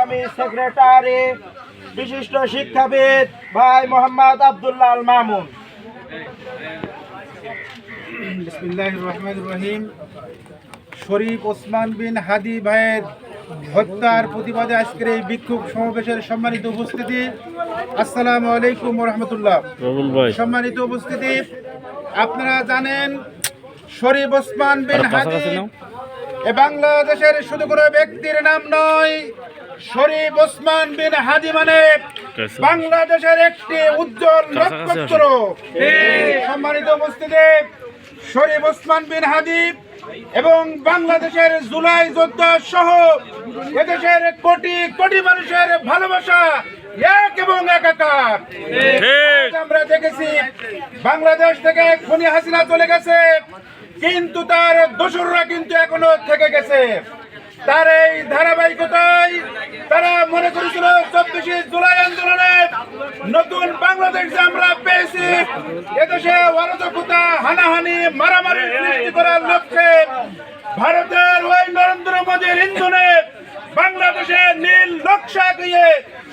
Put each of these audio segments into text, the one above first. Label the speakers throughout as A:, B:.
A: সংগ্রামী সেক্রেটারি বিশিষ্ট শিক্ষাবিদ ভাই মোহাম্মদ আব্দুল্লাহ আল মামুন।
B: বিসমিল্লাহির রহমানির রহিম। শরীফ ওসমান বিন হাদি ভাইয়ের হত্যার প্রতিবাদে আজকের এই বিক্ষোভ সমাবেশের সম্মানিত উপস্থিতি, আসসালামু আলাইকুম ওয়া রাহমাতুল্লাহ। সম্মানিত উপস্থিতি, আপনারা জানেন শরীফ ওসমান বিন হাদি এ বাংলাদেশের শুধু কোনো ব্যক্তির নাম নয়। শরীফ ওসমান বিন হাদি মানে বাংলাদেশের একটি উজ্জ্বল নক্ষত্র। সম্মানিত উপস্থিতি, শরীফ ওসমান বিন হাদি এবং বাংলাদেশের জুলাই যোদ্ধা সহ এদেশের কোটি কোটি মানুষের ভালোবাসা এক এবং একাকার। আমরা দেখেছি বাংলাদেশ থেকে খুনি হাসিনা চলে গেছে, কিন্তু তার দোসররা কিন্তু এখনো থেকে গেছে। তার এই ধারাবাহিকতায় তারা মনে করেছিল 24 জুলাই আন্দোলনে নতুন বাংলাদেশ যে আমরা পেয়েছি, এদেশে অরাজকতা, হানাহানি, মারামারি সৃষ্টি করার লক্ষ্যে ভারতের ওই নরেন্দ্র মোদীর ইন্ধনে বাংলাদেশে নীল নকশা দিয়ে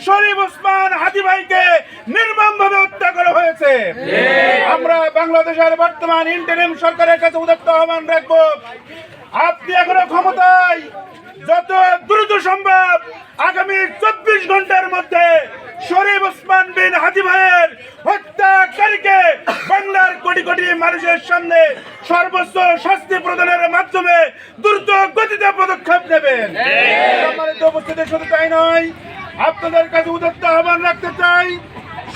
B: শরীফ ওসমান হাদি ভাইকে নির্মমভাবে হত্যা করা হয়েছে। আমরা বাংলাদেশের বর্তমান ইন্টারিম সরকারের কাছে উদাত্ত আহ্বান রাখবো, আপনি এখনো ক্ষমতায়, যত দ্রুত সম্ভব আগামী 24 ঘন্টার মধ্যে শরীফ ওসমান বিন হাদি ভাইয়ের হত্যাকারীকে বাংলার কোটি কোটি মানুষের সামনে সর্বোচ্চ শাস্তি প্রদানের মাধ্যমে দ্রুত গতিতে পদক্ষেপ নেবেন। সম্মানিত উপস্থিতি, শুধু তাই নয়, আপনাদের কাছে উদাত্ত আহ্বান রাখতে চাই,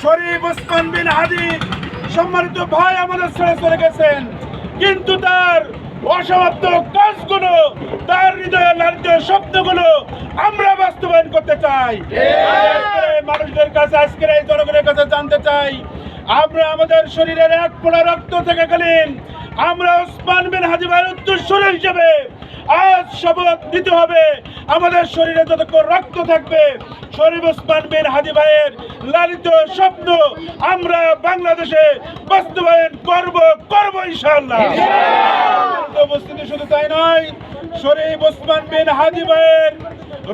B: শরীফ ওসমান বিন হাদি সম্মানিত ভাই আমাদের ছেড়ে চলে গেছেন, কিন্তু তার অসমাপ্ত কাজগুলো, তার হৃদয়ে লালিত স্বপ্নগুলো আমরা বাস্তবায়ন করতে চাই। মানুষদের কাছে, আজকের এই জনগণের কাছে জানতে চাই, আমরা আমাদের শরীরের এক ফোঁটা রক্ত থাকাকালীন আমরা ওসমান বিন হাদি ভাইয়ের উত্তরসূরি হিসেবে আজ শপথ নিতে হবে, আমাদের শরীরে যতক্ষণ রক্ত থাকবে শরীফ ওসমান বিন হাদি ভাইয়ের লালিত স্বপ্ন আমরা বাংলাদেশে বাস্তবায়ন করব ইনশাআল্লাহ। উপস্থিতি, শুধু তাই নয়, শরীফ ওসমান বিন হাদি ভাইয়ের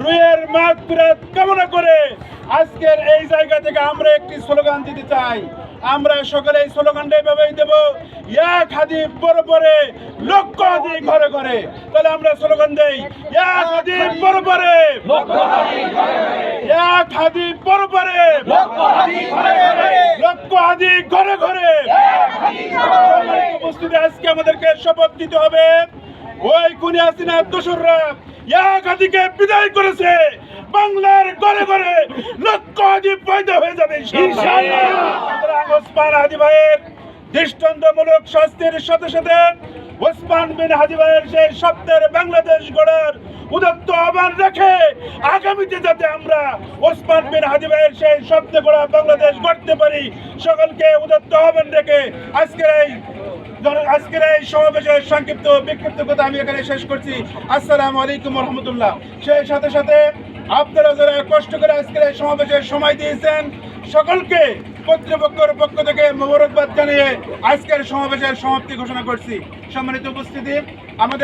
B: রুহের মাগফিরাত কামনা করে আজকের এই জায়গা থেকে আমরা একটি স্লোগান দিতে চাই। আমরা সকলে এই স্লোগানটা এভাবেই দেব, এক হাদি পরপরে লক্ষ হাদি ঘরে ঘরে। তাহলে আমরা স্লোগান দেই, এক হাদি পরপরে, এক হাদি পরপরে, লক্ষ হাদি ঘরে ঘরে। উপস্থিতি, আজকে আমাদেরকে শপথ নিতে হবে, ওই খুনি হাসিনার দোসররা এক হাদিকে বিদায় করেছে, বাংলার ঘরে ঘরে লক্ষ হাদি পয়দা হয়ে যাবে ইনশাআল্লাহ। ওসমান হাদি ভাইয়ের দৃষ্টান্তমূলক শাস্তির সাথে সাথে ওসমান বিন হাদি ভাইয়ের সেই স্বপ্নের বাংলাদেশ গড়ার উদাত্ত আহ্বান রেখে আগামীতে যাতে আমরা ওসমান বিন হাদি ভাইয়ের সেই স্বপ্নে গড়া বাংলাদেশ গড়তে পারি, সকলকে উদাত্ত আহ্বান রেখে আজকের এই সমাবেশের সংক্ষিপ্ত বিক্ষিপ্ত কথা আমি এখানে শেষ করছি। আসসালামু আলাইকুম ওয়া রাহমাতুল্লাহ। সেই সাথে সাথে আপনারা যারা কষ্ট করে আজকের এই সমাবেশের সময় দিয়েছেন, সকলকে কর্তৃপক্ষের পক্ষ থেকে মোবারকবাদ জানিয়ে আজকের সমাবেশের সমাপ্তি ঘোষণা করছি। সম্মানিত উপস্থিতি, আমাদের